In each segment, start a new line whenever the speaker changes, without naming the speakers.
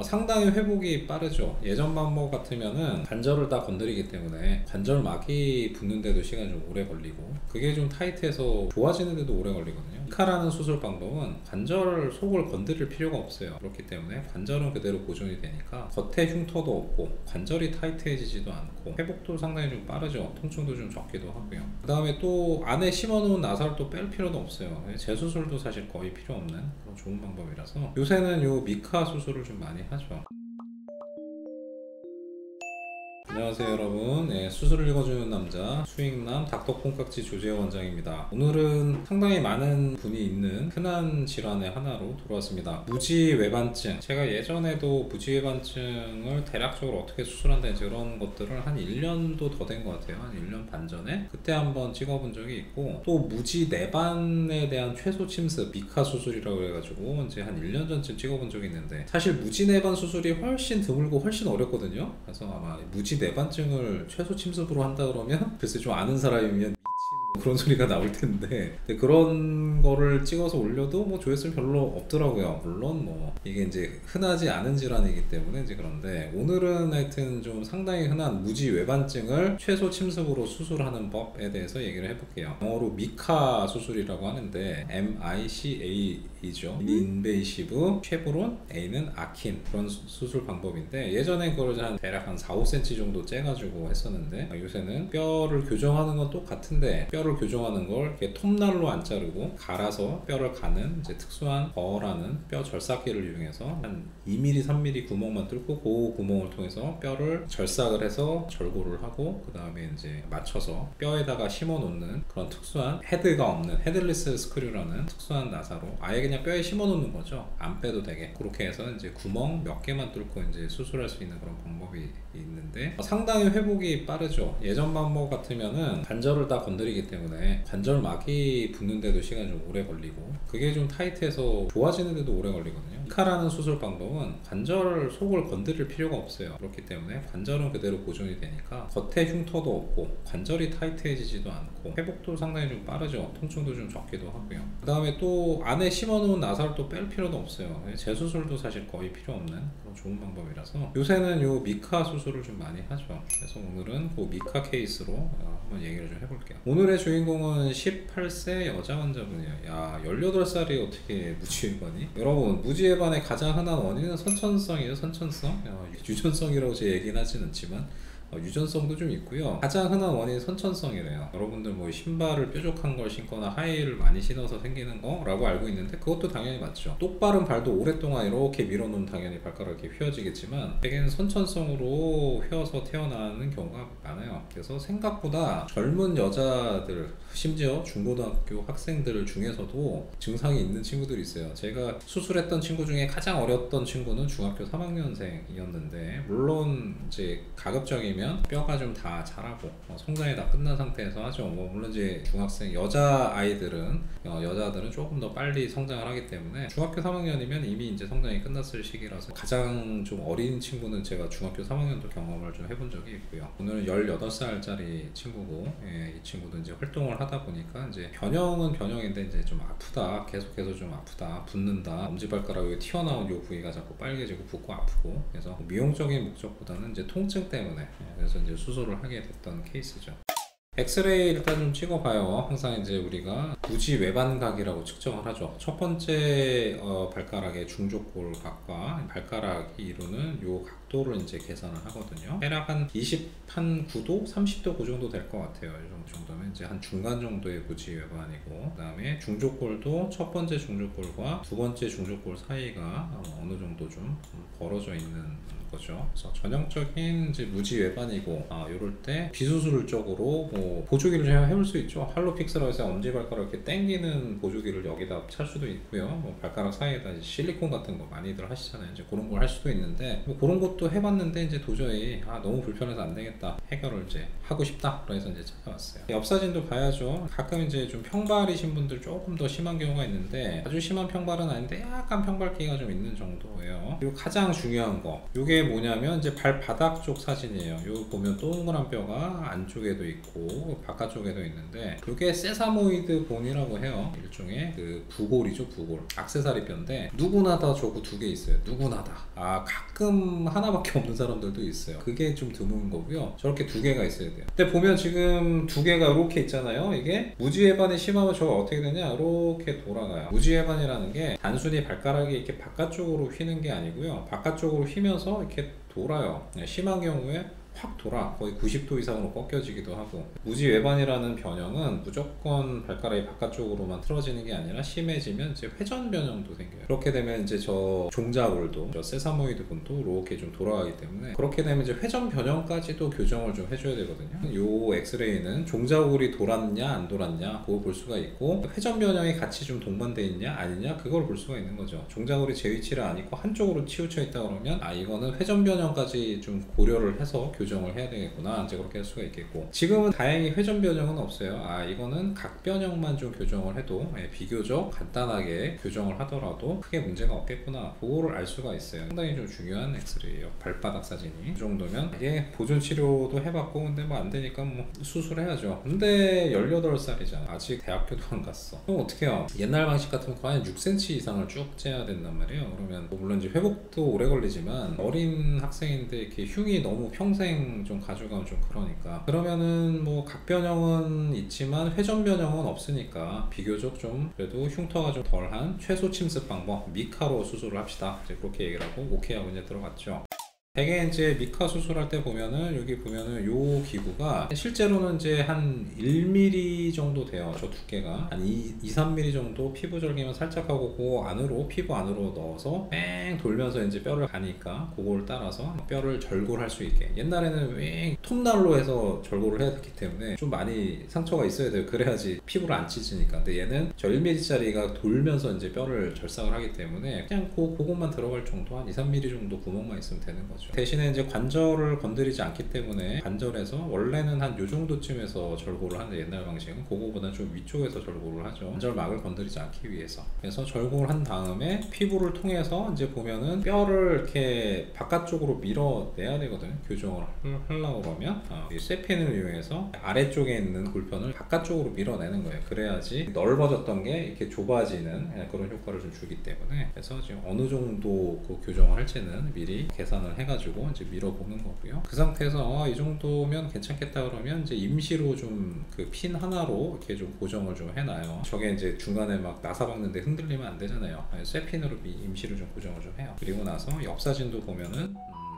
상당히 회복이 빠르죠. 예전 방법 같으면은 관절을 다 건드리기 때문에 관절막이 붙는데도 시간이 좀 오래 걸리고, 그게 좀 타이트해서 좋아지는데도 오래 걸리거든요. 미카라는 수술 방법은 관절 속을 건드릴 필요가 없어요. 그렇기 때문에 관절은 그대로 보존이 되니까 겉에 흉터도 없고 관절이 타이트해지지도 않고 회복도 상당히 좀 빠르죠. 통증도 좀 적기도 하고요. 그 다음에 또 안에 심어놓은 나사를 또 뺄 필요도 없어요. 재수술도 사실 거의 필요 없는 그런 좋은 방법이라서 요새는 요 미카 수술을 좀 많이 하죠. 안녕하세요 여러분. 수술을 읽어주는 남자 수익남 닥터 콩깍지 조재호 원장입니다. 오늘은 상당히 많은 분이 있는 흔한 질환의 하나로 돌아왔습니다. 무지외반증. 제가 예전에도 무지외반증을 대략적으로 어떻게 수술한다든지 그런 것들을 한 1년도 더 된 것 같아요. 한 1년 반 전에 그때 한번 찍어본 적이 있고, 또 무지내반에 대한 최소 침습 미카 수술이라고 해가지고 이제 한 1년 전쯤 찍어본 적이 있는데, 사실 무지내반 수술이 훨씬 드물고 훨씬 어렵거든요. 그래서 아마 무지내반증을 최소 침습으로 한다 그러면 글쎄 좀 아는 사람이면 미친 뭐 그런 소리가 나올 텐데, 그런 거를 찍어서 올려도 뭐 조회수 별로 없더라고요. 물론 뭐 이게 이제 흔하지 않은 질환이기 때문에 이제. 그런데 오늘은 하여튼 좀 상당히 흔한 무지외반증을 최소 침습으로 수술하는 법에 대해서 얘기를 해볼게요. 영어로 미카 수술이라고 하는데 MICA이죠. 인베이시브 쉐브론, A는 아킨, 그런 수술 방법인데, 예전에 그걸 대략 한 4, 5cm 정도 째가지고 했었는데, 요새는 뼈를 교정하는 건 똑같은데 뼈를 교정하는 걸 이렇게 톱날로 안 자르고 갈아서 뼈를 가는 이제 특수한 버라는 뼈 절삭기를 이용해서 한 2mm, 3mm 구멍만 뚫고 그 구멍을 통해서 뼈를 절삭을 해서 절골을 하고, 그 다음에 이제 맞춰서 뼈에다가 심어 놓는 그런 특수한 헤드가 없는 헤드리스 스크류라는 특수한 나사로 아예 그냥 뼈에 심어 놓는 거죠. 안 빼도 되게. 그렇게 해서 이제 구멍 몇 개만 뚫고 이제 수술할 수 있는 그런 방법이 있는데, 상당히 회복이 빠르죠. 예전 방법 같으면은 관절을 다 건드리기 때문에 관절막이 붙는데도 시간이 좀 오래 걸리고, 그게 좀 타이트해서 좋아지는데도 오래 걸리거든요. 미카라는 수술 방법은 관절 속을 건드릴 필요가 없어요. 그렇기 때문에 관절은 그대로 보존이 되니까 겉에 흉터도 없고 관절이 타이트해지지도 않고 회복도 상당히 좀 빠르죠. 통증도 좀 적기도 하고요. 그 다음에 또 안에 심어놓은 나사를 또 뺄 필요도 없어요. 재수술도 사실 거의 필요 없는 그런 좋은 방법이라서 요새는 요 미카 수술을 좀 많이 하죠. 그래서 오늘은 그 미카 케이스로 한번 얘기를 좀 해볼게요. 오늘의 주인공은 18세 여자 환자분이에요. 야, 18살이 어떻게 무지외반이? 여러분, 무지외반의 가장 흔한 원인은 선천성이에요. 선천성. 유전성이라고 제 얘기는 하진 않지만 유전성도 좀 있고요. 가장 흔한 원인이 선천성이래요. 여러분들 뭐 신발을 뾰족한 걸 신거나 하이힐을 많이 신어서 생기는 거라고 알고 있는데, 그것도 당연히 맞죠. 똑바른 발도 오랫동안 이렇게 밀어놓으면 당연히 발가락이 휘어지겠지만, 대개는 선천성으로 휘어서 태어나는 경우가 많아요. 그래서 생각보다 젊은 여자들, 심지어 중고등학교 학생들 중에서도 증상이 있는 친구들이 있어요. 제가 수술했던 친구 중에 가장 어렸던 친구는 중학교 3학년생이었는데, 물론 이제 가급적이면 뼈가 좀 다 자라고 성장이 다 끝난 상태에서 하죠. 뭐 물론 이제 중학생 여자들은 조금 더 빨리 성장을 하기 때문에 중학교 3학년이면 이미 이제 성장이 끝났을 시기라서, 가장 좀 어린 친구는 제가 중학교 3학년도 경험을 좀 해본 적이 있고요. 오늘은 18살짜리 친구고, 이 친구도 이제 활동을 하다 보니까 이제 변형은 변형인데 이제 좀 아프다, 계속해서 좀 아프다, 붓는다, 엄지발가락에 튀어나온 요 부위가 자꾸 빨개지고 붓고 아프고, 그래서 미용적인 목적보다는 이제 통증 때문에 그래서 이제 수술을 하게 됐던 케이스죠. 엑스레이 일단 좀 찍어봐요. 항상 이제 우리가 무지외반각이라고 측정을 하죠. 첫 번째 발가락의 중족골 각과 발가락이 이루는 요 각도를 이제 계산을 하거든요. 대략 한 29도, 30도 그 정도 될 것 같아요. 이 정도면 이제 한 중간 정도의 무지외반이고, 그 다음에 중족골도 첫 번째 중족골과 두 번째 중족골 사이가 어느 정도 좀 벌어져 있는 거죠. 그래서 전형적인 이제 무지외반이고, 이럴 때 비수술적으로 뭐 보조기를 해볼 수 있죠. 할로픽스라고 해서 엄지발가락 이렇게 당기는 보조기를 여기다 찰 수도 있고요. 뭐 발가락 사이에다 이제 실리콘 같은 거 많이들 하시잖아요. 이제 그런 걸 할 수도 있는데, 뭐 그런 것도 해봤는데 이제 도저히 너무 불편해서 안 되겠다, 해결을 이제 하고 싶다, 그래서 이제 찾아왔어요. 옆 사진도 봐야죠. 가끔 이제 좀 평발이신 분들 조금 더 심한 경우가 있는데, 아주 심한 평발은 아닌데 약간 평발기가 좀 있는 정도예요. 그리고 가장 중요한 거, 요게 뭐냐면 이제 발바닥 쪽 사진이에요. 요 보면 동그란 뼈가 안쪽에도 있고 있고 바깥쪽에도 있는데 그게 세사모이드 본이라고 해요. 일종의 그 부골이죠. 부골 액세서리 뼈인데 누구나 다 저거 두 개 있어요. 누구나 다. 가끔 하나밖에 없는 사람들도 있어요. 그게 좀 드문 거고요. 저렇게 두 개가 있어야 돼요. 근데 보면 지금 두 개가 이렇게 있잖아요. 이게 무지외반이 심하면 저거 어떻게 되냐, 이렇게 돌아가요. 무지외반이라는 게 단순히 발가락이 이렇게 바깥쪽으로 휘는 게 아니고요, 바깥쪽으로 휘면서 이렇게 돌아요. 심한 경우에 확 돌아 거의 90도 이상으로 꺾여지기도 하고, 무지외반이라는 변형은 무조건 발가락이 바깥쪽으로만 틀어지는 게 아니라 심해지면 이제 회전 변형도 생겨요. 그렇게 되면 이제 저 종자골도, 저 세사모이드 본도 이렇게 좀 돌아가기 때문에, 그렇게 되면 이제 회전 변형까지도 교정을 좀 해줘야 되거든요. 요 엑스레이는 종자골이 돌았냐 안 돌았냐 그거 볼 수가 있고, 회전 변형이 같이 좀 동반돼 있냐 아니냐 그걸 볼 수가 있는 거죠. 종자골이 제 위치를 안 있고 한쪽으로 치우쳐 있다 그러면 이거는 회전 변형까지 좀 고려를 해서 교정을 해야 되겠구나, 이제 그렇게 할 수가 있겠고, 지금은 다행히 회전 변형은 없어요. 이거는 각 변형만 좀 교정을 해도 비교적 간단하게 교정을 하더라도 크게 문제가 없겠구나, 그거를 알 수가 있어요. 상당히 좀 중요한 엑스레이예요. 발바닥 사진이 이 정도면. 이게 보존 치료도 해봤고 근데 뭐 안 되니까 뭐 수술해야죠. 근데 18살이잖아 아직 대학교도 안 갔어. 그럼 어떻게 해요? 옛날 방식 같으면 거의 한 6cm 이상을 쭉 째야 된단 말이에요. 그러면 뭐 물론 이제 회복도 오래 걸리지만 어린 학생인데 이렇게 흉이 너무 평생 좀 가져가면 좀 그러니까, 그러면은 뭐 각 변형은 있지만 회전 변형은 없으니까 비교적 좀 그래도 흉터가 좀 덜한 최소 침습 방법 미카로 수술을 합시다, 이제 그렇게 얘기를 하고 오케이 하고 이제 들어갔죠. 대개 이제 미카 수술할 때 보면은, 여기 보면은 요 기구가 실제로는 이제 한 1mm 정도 돼요. 저 두께가 한 2-3mm 정도 피부 절개만 살짝 하고 그 안으로, 피부 안으로 넣어서 뺑 돌면서 이제 뼈를 가니까 그걸 따라서 뼈를 절골할 수 있게. 옛날에는 뺑 톱날로 해서 절골을 해야 됐기 때문에 좀 많이 상처가 있어야 돼요. 그래야지 피부를 안 찢으니까. 근데 얘는 저 1mm짜리가 돌면서 이제 뼈를 절삭을 하기 때문에 그냥 그것만 들어갈 정도, 한 2-3mm 정도 구멍만 있으면 되는 거죠. 대신에 이제 관절을 건드리지 않기 때문에 관절에서 원래는 한 요 정도쯤에서 절골을 하는데, 옛날 방식은 그거보다 좀 위쪽에서 절골을 하죠. 관절막을 건드리지 않기 위해서. 그래서 절골을 한 다음에 피부를 통해서 이제 보면은 뼈를 이렇게 바깥쪽으로 밀어내야 되거든요. 교정을 하려고 그러면 이 쇠핀을 이용해서 아래쪽에 있는 골편을 바깥쪽으로 밀어내는 거예요. 그래야지 넓어졌던 게 이렇게 좁아지는 그런 효과를 좀 주기 때문에, 그래서 지금 어느 정도 그 교정을 할지는 미리 계산을 해가지고 이제 밀어보는 거고요. 그 상태에서 이 정도면 괜찮겠다 그러면 이제 임시로 좀 그 핀 하나로 이렇게 좀 고정을 좀 해놔요. 저게 이제 중간에 막 나사 박는데 흔들리면 안 되잖아요. 쇠핀으로 임시로 좀 고정을 좀 해요. 그리고 나서 옆 사진도 보면은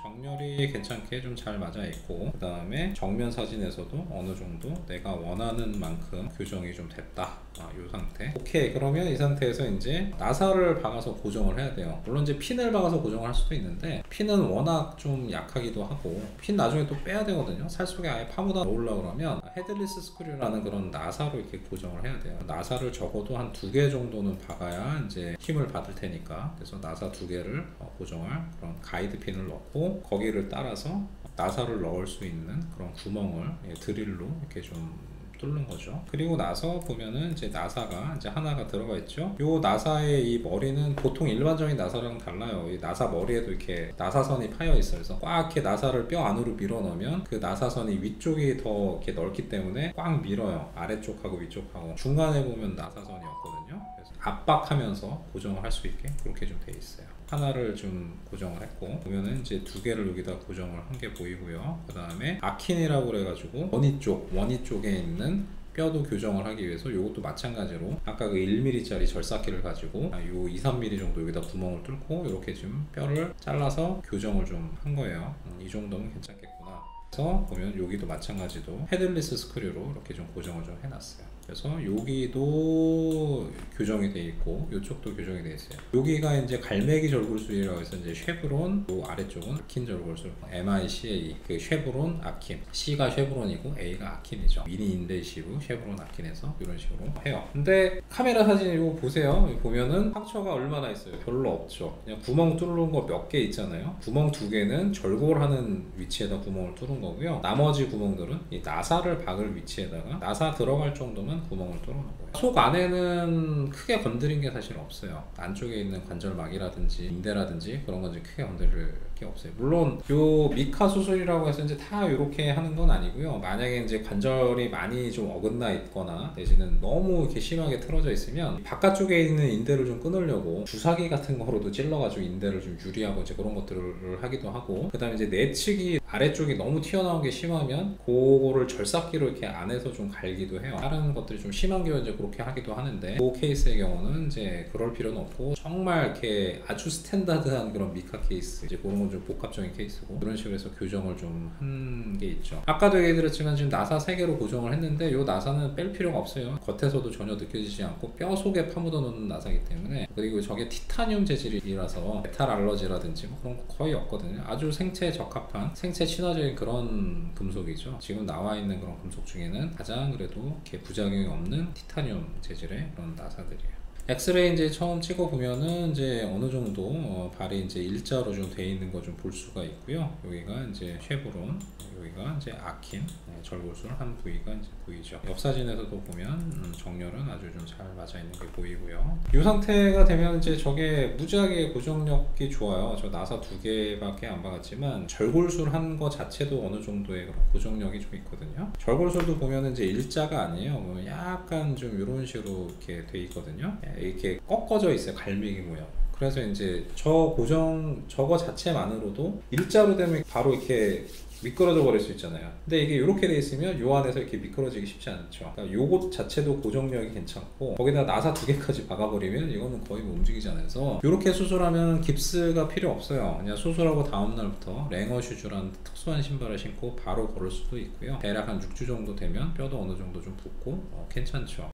정렬이 괜찮게 좀 잘 맞아 있고, 그 다음에 정면 사진에서도 어느 정도 내가 원하는 만큼 교정이 좀 됐다, 이 상태. 오케이, 그러면 이 상태에서 이제 나사를 박아서 고정을 해야 돼요. 물론 이제 핀을 박아서 고정을 할 수도 있는데 핀은 워낙 좀 약하기도 하고, 핀 나중에 또 빼야 되거든요. 살 속에 아예 파묻어 놓으려고 그러면 헤드리스 스크류라는 그런 나사로 이렇게 고정을 해야 돼요. 나사를 적어도 한 2개 정도는 박아야 이제 힘을 받을 테니까, 그래서 나사 2개를 고정할 그런 가이드 핀을 넣고 거기를 따라서 나사를 넣을 수 있는 그런 구멍을 드릴로 이렇게 좀 뚫는 거죠. 그리고 나서 보면은 이제 나사가 이제 하나가 들어가 있죠. 요 나사의 이 머리는 보통 일반적인 나사랑 달라요. 이 나사 머리에도 이렇게 나사선이 파여 있어요. 그래서 꽉 이렇게 나사를 뼈 안으로 밀어 넣으면 그 나사선이 위쪽이 더 이렇게 넓기 때문에 꽉 밀어요. 아래쪽하고 위쪽하고. 중간에 보면 나사선이 없거든요. 그래서 압박하면서 고정을 할 수 있게 그렇게 좀 돼 있어요. 하나를 좀 고정을 했고, 보면은 이제 2개를 여기다 고정을 한 게 보이고요. 그 다음에 아킨이라고 그래가지고 원위 쪽에 있는 뼈도 교정을 하기 위해서 이것도 마찬가지로 아까 그 1mm짜리 절삭기를 가지고 요 2-3mm 정도 여기다 구멍을 뚫고 이렇게 지금 뼈를 잘라서 교정을 좀 한 거예요. 이 정도면 괜찮겠구나. 그래서 보면 여기도 마찬가지로 헤드리스 스크류로 이렇게 좀 고정을 좀 해놨어요. 그래서 여기도 교정이 돼 있고 이쪽도 교정이 돼 있어요. 여기가 이제 갈매기 절골술이라고 해서 이제 쉐브론, 요 아래쪽은 아킨 절골술, MICA, 그 쉐브론, 아킨, C가 쉐브론이고 A가 아킨이죠. 미니 인베이시브 쉐브론, 아킨에서 이런 식으로 해요. 근데 카메라 사진 이거 보세요. 보면은 상처가 얼마나 있어요? 별로 없죠. 그냥 구멍 뚫는 거 몇 개 있잖아요. 구멍 2개는 절골하는 위치에다 구멍을 뚫은 거고요. 나머지 구멍들은 이 나사를 박을 위치에다가 나사 들어갈 정도만 구멍을 뚫어놓은 거예요. 속 안에는 크게 건드린 게 사실 없어요. 안쪽에 있는 관절막이라든지 인대라든지 그런 건 이제 크게 건드릴 게 없어요. 물론 요 미카 수술이라고 해서 이제 다 이렇게 하는 건 아니고요. 만약에 이제 관절이 많이 좀 어긋나 있거나 내지는 너무 이렇게 심하게 틀어져 있으면 바깥쪽에 있는 인대를 좀 끊으려고 주사기 같은 거로도 찔러가지고 인대를 좀 유리하고 이제 그런 것들을 하기도 하고, 그 다음에 이제 내측이 아래쪽이 너무 튀어나온 게 심하면 그거를 절삭기로 이렇게 안에서 좀 갈기도 해요. 다른 것들이 좀 심한 경우는 이제 그렇게 하기도 하는데, 그 케이스의 경우는 이제 그럴 필요는 없고 정말 이렇게 아주 스탠다드한 그런 미카 케이스, 이제 그런 건 좀 복합적인 케이스고, 그런 식으로 해서 교정을 좀 한 게 있죠. 아까도 얘기 드렸지만 지금 나사 3개로 고정을 했는데 이 나사는 뺄 필요가 없어요. 겉에서도 전혀 느껴지지 않고 뼈 속에 파묻어 놓는 나사이기 때문에. 그리고 저게 티타늄 재질이라서 메탈 알러지라든지 뭐 그런 거 거의 없거든요. 아주 생체에 적합한, 생체 친화적인 그런 금속이죠. 지금 나와 있는 그런 금속 중에는 가장 그래도 이렇게 부작용이 없는 티타늄 재질의 그런 나사들이에요. 엑스레이 이제 처음 찍어 보면은 이제 어느 정도 발이 이제 일자로 좀 돼 있는 거 좀 볼 수가 있고요. 여기가 이제 쉐브론, 여기가 이제 아킨, 절골술 한 부위가 이제 보이죠. 옆 사진에서도 보면 정렬은 아주 좀 잘 맞아 있는 게 보이고요. 이 상태가 되면 이제 저게 무지하게 고정력이 좋아요. 저 나사 2개밖에 안 박았지만 절골술 한 거 자체도 어느 정도의 그런 고정력이 좀 있거든요. 절골술도 보면은 이제 일자가 아니에요. 약간 좀 이런 식으로 이렇게 돼 있거든요. 이렇게 꺾어져 있어요. 갈매기 모양. 그래서 이제 저거 자체만으로도 일자로 되면 바로 이렇게 미끄러져 버릴 수 있잖아요. 근데 이게 이렇게 돼 있으면 요 안에서 이렇게 미끄러지기 쉽지 않죠. 그러니까 요것 자체도 고정력이 괜찮고, 거기다 나사 2개까지 박아버리면 이거는 거의 뭐 움직이지 않아서, 이렇게 수술하면 깁스가 필요 없어요. 그냥 수술하고 다음날부터 랭어 슈즈라는 특수한 신발을 신고 바로 걸을 수도 있고요. 대략 한 6주 정도 되면 뼈도 어느 정도 좀 붙고 괜찮죠.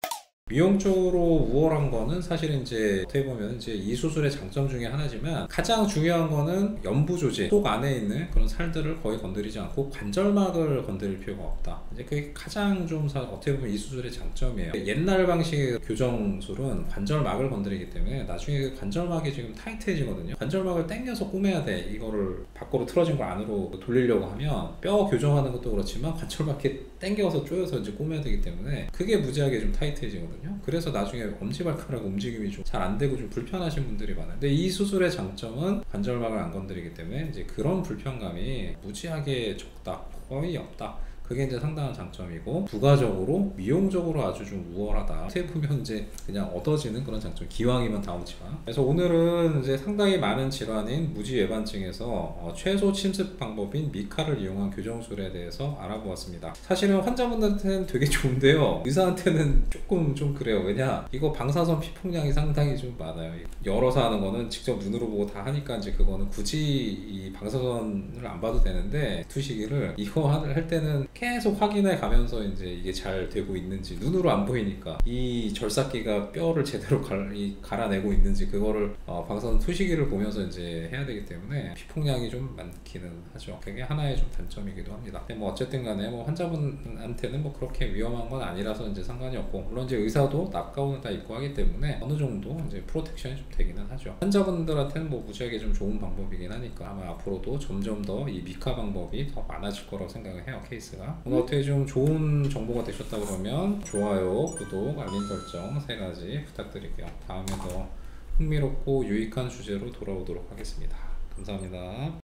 미용적으로 우월한 거는 사실은 이제 어떻게 보면 이제 이 수술의 장점 중에 하나지만, 가장 중요한 거는 연부 조직, 속 안에 있는 그런 살들을 거의 건드리지 않고 관절막을 건드릴 필요가 없다. 이제 그게 가장 좀 어떻게 보면 이 수술의 장점이에요. 옛날 방식의 교정술은 관절막을 건드리기 때문에 나중에 관절막이 지금 타이트해지거든요. 관절막을 당겨서 꼬매야 돼. 이거를 밖으로 틀어진 걸 안으로 돌리려고 하면 뼈 교정하는 것도 그렇지만 관절막이 당겨서 조여서 이제 꼬매야 되기 때문에 그게 무지하게 좀 타이트해지거든요. 그래서 나중에 엄지발가락 움직임이 좀 잘 안 되고 좀 불편하신 분들이 많아요. 근데 이 수술의 장점은 관절막을 안 건드리기 때문에 이제 그런 불편감이 무지하게 적다, 거의 없다. 그게 이제 상당한 장점이고, 부가적으로 미용적으로 아주 좀 우월하다. 어떻게 보면 이제 그냥 얻어지는 그런 장점, 기왕이면 다오지만. 그래서 오늘은 이제 상당히 많은 질환인 무지외반증에서 최소 침습 방법인 미카를 이용한 교정술에 대해서 알아보았습니다. 사실은 환자분들한테는 되게 좋은데요, 의사한테는 조금 좀 그래요. 왜냐, 이거 방사선 피폭량이 상당히 좀 많아요. 열어서 하는 거는 직접 눈으로 보고 다 하니까 이제 그거는 굳이 이 방사선을 안 봐도 되는데, 투시기를 이거 할 때는 계속 확인해 가면서 이제 이게 잘 되고 있는지, 눈으로 안 보이니까 이 절삭기가 뼈를 제대로 갈아내고 있는지 그거를 방사선 투시기를 보면서 이제 해야 되기 때문에 피폭량이 좀 많기는 하죠. 그게 하나의 좀 단점이기도 합니다. 근데 뭐 어쨌든 간에 뭐 환자분한테는 뭐 그렇게 위험한 건 아니라서 이제 상관이 없고, 물론 이제 의사도 낙가운을 다 입고 하기 때문에 어느 정도 이제 프로텍션이 좀 되기는 하죠. 환자분들한테는 뭐 무지하게 좀 좋은 방법이긴 하니까 아마 앞으로도 점점 더 이 미카 방법이 더 많아질 거라고 생각을 해요, 케이스가. 오늘 어떻게 좀 좋은 정보가 되셨다 그러면 좋아요, 구독, 알림 설정 3가지 부탁드릴게요. 다음에 더 흥미롭고 유익한 주제로 돌아오도록 하겠습니다. 감사합니다.